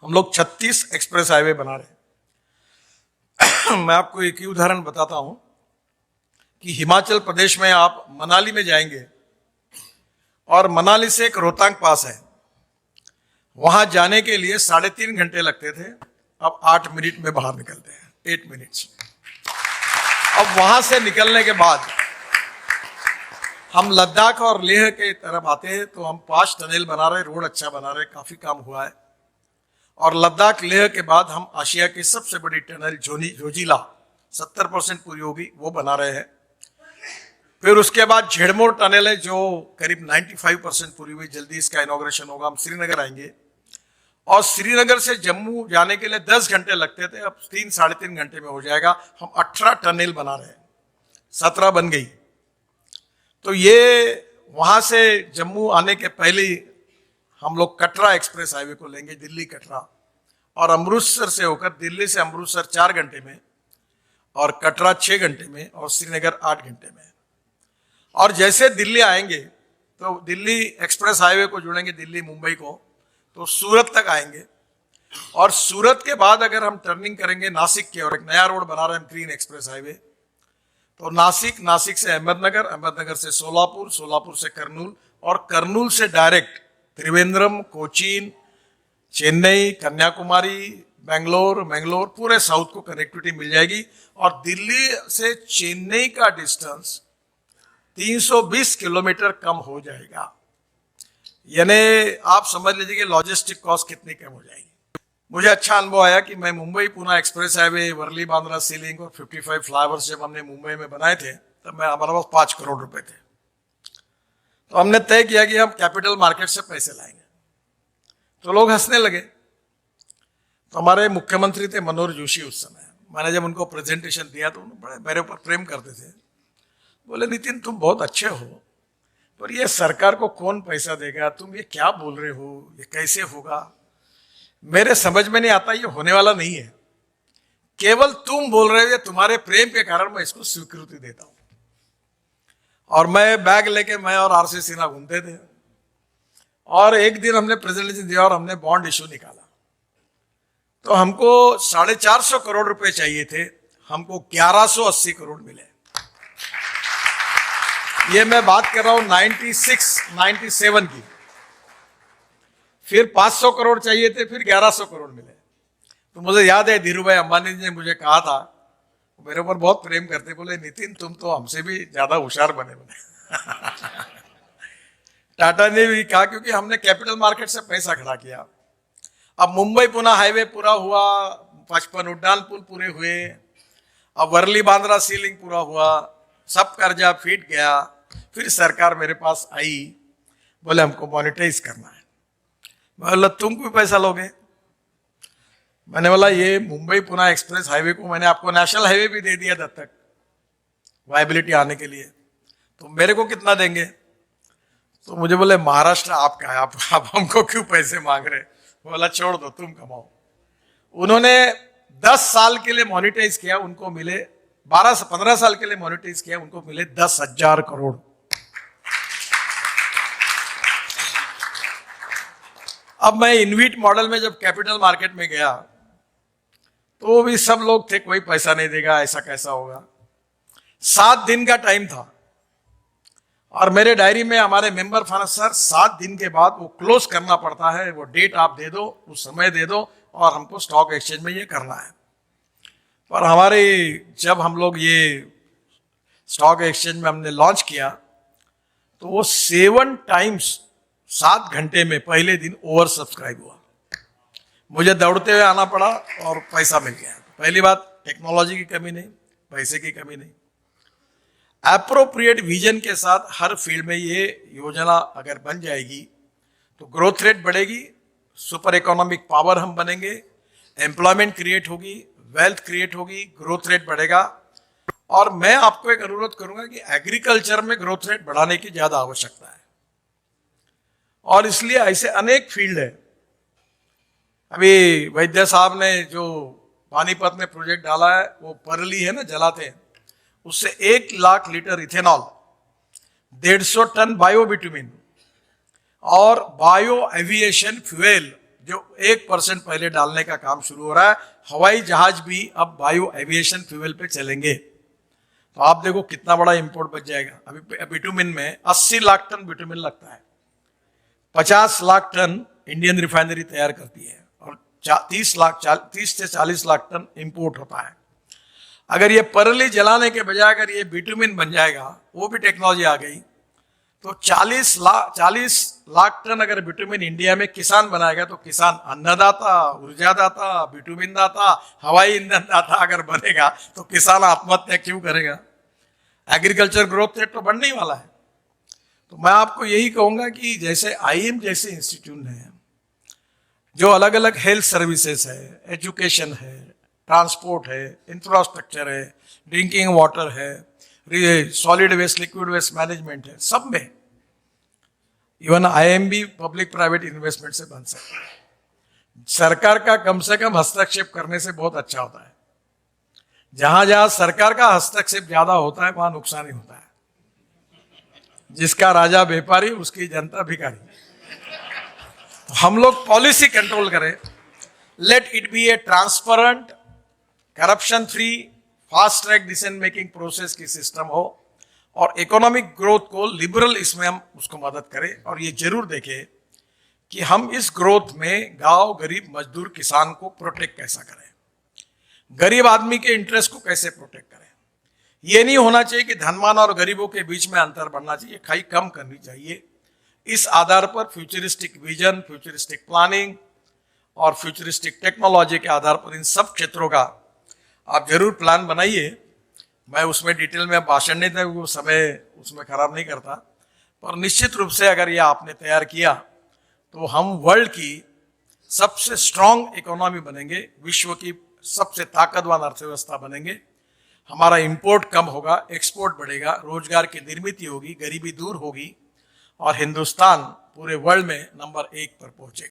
हम लोग 36 express highway बना रहे हैं। मैं आपको एक ही उदाहरण बताता हूं कि हिमाचल प्रदेश में आप मनाली में जाएंगे और मनाली से एक रोहतांग पास है, वहां जाने के लिए 3.5 घंटे लगते थे, अब 8 मिनट में बाहर निकलते हैं, 8 मिनट्स। अब वहां से निकलने के बाद हम लद्दाख और लेह के तरफ आते हैं तो हम 5 टनल बना रहे, रोड अच्छा बना रहे, काफी काम हुआ है। और लद्दाख लेह के बाद हम आशिया की सबसे बड़ी टनल जोजिला 70% पूरी होगी, वो बना रहे हैं। फिर उसके बाद झेड़मोर टनल है जो करीब 95% पूरी हुई, जल्दी इसका इनॉग्रेशन होगा। हम श्रीनगर आएंगे और श्रीनगर से जम्मू जाने के लिए 10 घंटे लगते थे, अब 3-3.5 घंटे में हो जाएगा। हम 18 टनल बना रहे हैं, 17 बन गई। तो ये वहां से जम्मू आने के पहले ही हम लोग कटरा एक्सप्रेस हाईवे को लेंगे, दिल्ली कटरा, और अमृतसर से होकर दिल्ली से अमृतसर 4 घंटे में और कटरा 6 घंटे में और श्रीनगर 8 घंटे में। और जैसे दिल्ली आएंगे तो दिल्ली एक्सप्रेस हाईवे को जुड़ेंगे दिल्ली मुंबई को, तो सूरत तक आएंगे। और सूरत के बाद अगर हम टर्निंग करेंगे नासिक की, और एक नया रोड बना रहे हैं ग्रीन एक्सप्रेस हाईवे, तो नासिक से अहमदनगर, अहमदनगर से सोलापुर, सोलापुर से कर्नूल, और कर्नूल से डायरेक्ट त्रिवेंद्रम, कोचीन, चेन्नई, कन्याकुमारी, बेंगलोर, पूरे साउथ को कनेक्टिविटी मिल जाएगी। और दिल्ली से चेन्नई का डिस्टेंस 320 किलोमीटर कम हो जाएगा। यानी आप समझ लीजिए कि लॉजिस्टिक कॉस्ट कितनी कम हो जाएगी। मुझे अच्छा अनुभव आया कि मैं Mumbai Pune express highway, Worli Bandra sea link और 55 फ्लाईओवर्स जब हमने मुंबई में बनाए थे तब हमारे पास 5 करोड़ रुपए थे। तो हमने तय किया कि हम कैपिटल मार्केट से पैसे लाएंगे, तो लोग हंसने लगे। तो हमारे मुख्यमंत्री थे मनोहर जोशी उस समय, मैंने जब उनको प्रेजेंटेशन दिया तो उन्होंने बड़े मेरे ऊपर प्रेम करते थे। बोले, नितिन तुम बहुत अच्छे हो, पर ये सरकार को कौन पैसा देगा, तुम ये क्या बोल रहे हो, ये कैसे होगा, मेरे समझ में नहीं आता, ये होने वाला नहीं है। केवल तुम बोल रहे हो, तुम्हारे प्रेम के कारण मैं इसको स्वीकृति देता हूं। और मैं बैग लेके मैं और आरसी सिन्हा घूमते थे, और एक दिन हमने प्रेजेंटेशन दिया और हमने बॉन्ड इशू निकाला। तो हमको 450 करोड़ रुपए चाहिए थे, हमको 1180 करोड़ मिले। ये मैं बात कर रहा हूं 97 की। फिर 500 करोड़ चाहिए थे, फिर 1100 करोड़ मिले। तो मुझे याद है धीरू भाई अंबानी जी ने मुझे कहा था, मेरे ऊपर बहुत प्रेम करते, बोले नितिन तुम तो हमसे भी ज्यादा होशियार बने टाटा ने भी कहा, क्योंकि हमने कैपिटल मार्केट से पैसा खड़ा किया। अब मुंबई पुणे हाईवे पूरा हुआ, 55 उड्डान पुल पूरे हुए, अब वर्ली बांद्रा सीलिंग पूरा हुआ, सब कर्जा फीट गया। फिर सरकार मेरे पास आई, बोले हमको मोनेटाइज करना है। मैं बोला तुम भी पैसा लोगे? मैंने बोला ये मुंबई पुणे एक्सप्रेस हाईवे को मैंने आपको नेशनल हाईवे भी दे दिया दत्तक वायबिलिटी आने के लिए, तो मेरे को कितना देंगे? तो मुझे बोले महाराष्ट्र आपका है, आप हमको क्यों पैसे मांग रहे? बोला छोड़ दो, तुम कमाओ। उन्होंने 10 साल के लिए मोनेटाइज किया, उनको मिले 12 से 15 साल के लिए मोनेटाइज किया, उनको मिले 10,000 करोड़। अब मैं इनवीट मॉडल में जब कैपिटल मार्केट में गया तो भी सब लोग थे, कोई पैसा नहीं देगा, ऐसा कैसा होगा। 7 दिन का टाइम था, और मेरे डायरी में हमारे मेंबर फाइनेंस सर 7 दिन के बाद वो क्लोज करना पड़ता है, वो डेट आप दे दो, उस समय दे दो, और हमको स्टॉक एक्सचेंज में ये करना है। पर हमारे जब हम लोग ये स्टॉक एक्सचेंज में हमने लॉन्च किया तो वो 7 टाइम्स 7 घंटे में पहले दिन ओवर सब्सक्राइब हुआ। मुझे दौड़ते हुए आना पड़ा और पैसा मिल गया। पहली बात, टेक्नोलॉजी की कमी नहीं, पैसे की कमी नहीं, एप्रोप्रिएट विजन के साथ हर फील्ड में ये योजना अगर बन जाएगी तो ग्रोथ रेट बढ़ेगी, सुपर इकोनॉमिक पावर हम बनेंगे, एम्प्लॉयमेंट क्रिएट होगी, वेल्थ क्रिएट होगी, ग्रोथ रेट बढ़ेगा। और मैं आपको एक अनुरोध करूंगा कि एग्रीकल्चर में ग्रोथ रेट बढ़ाने की ज्यादा आवश्यकता है, और इसलिए ऐसे अनेक फील्ड है। अभी वैद्य साहब ने जो पानीपत में प्रोजेक्ट डाला है, वो परली है ना, जलाते हैं, उससे 1 lakh litre ethanol, 150 tonne bio bitumen और बायो एविएशन फ्यूएल जो 1% पहले डालने का काम शुरू हो रहा है। हवाई जहाज भी अब बायो एविएशन फ्यूल पे चलेंगे। तो आप देखो कितना बड़ा इंपोर्ट बच जाएगा। अभी बिटुमिन में 80 लाख टन बिटुमिन लगता है, 50 लाख टन इंडियन रिफाइनरी तैयार करती है और 30 से 40 लाख टन इंपोर्ट होता है। अगर ये परली जलाने के बजाय अगर ये बिटुमिन बन जाएगा, वो भी टेक्नोलॉजी आ गई, तो 40 लाख टन अगर बिटुमिन इंडिया में किसान बनाएगा तो किसान अन्नदाता, ऊर्जादाता, बिटुमिन दाता, हवाई ईंधन दाता अगर बनेगा तो किसान आत्महत्या क्यों करेगा? एग्रीकल्चर ग्रोथ रेट तो बढ़ने ही वाला है। तो मैं आपको यही कहूंगा कि जैसे आईएम जैसे इंस्टीट्यूट है, जो अलग अलग हेल्थ सर्विसेज है, एजुकेशन है, ट्रांसपोर्ट है, इंफ्रास्ट्रक्चर है, ड्रिंकिंग वाटर है, solid waste liquid waste management है, सब में इवन आईएम भी पब्लिक प्राइवेट इन्वेस्टमेंट से बन सकता है। सरकार का कम से कम हस्तक्षेप करने से बहुत अच्छा होता है। जहां जहां सरकार का हस्तक्षेप ज्यादा होता है वहां नुकसान ही होता है। जिसका राजा व्यापारी उसकी जनता भिखारी। तो हम लोग पॉलिसी कंट्रोल करें, let it be A transparent, corruption free, fast track decision making process की सिस्टम हो और इकोनॉमिक ग्रोथ को लिबरल इसमें हम उसको मदद करें। और ये जरूर देखें कि हम इस ग्रोथ में गांव, गरीब, मजदूर, किसान को प्रोटेक्ट कैसा करें, गरीब आदमी के इंटरेस्ट को कैसे प्रोटेक्ट करें। ये नहीं होना चाहिए कि धनवान और गरीबों के बीच में अंतर बढ़ना चाहिए, खाई कम करनी चाहिए। इस आधार पर फ्यूचरिस्टिक विजन, फ्यूचरिस्टिक प्लानिंग और फ्यूचरिस्टिक टेक्नोलॉजी के आधार पर इन सब क्षेत्रों का आप जरूर प्लान बनाइए। मैं उसमें डिटेल में भाषण नहीं था, वो समय उसमें खराब नहीं करता, पर निश्चित रूप से अगर ये आपने तैयार किया तो हम वर्ल्ड की सबसे स्ट्रांग इकोनॉमी बनेंगे, विश्व की सबसे ताकतवर अर्थव्यवस्था बनेंगे। हमारा इंपोर्ट कम होगा, एक्सपोर्ट बढ़ेगा, रोजगार की निर्मित होगी, गरीबी दूर होगी और हिंदुस्तान पूरे वर्ल्ड में नंबर 1 पर पहुंचेगा।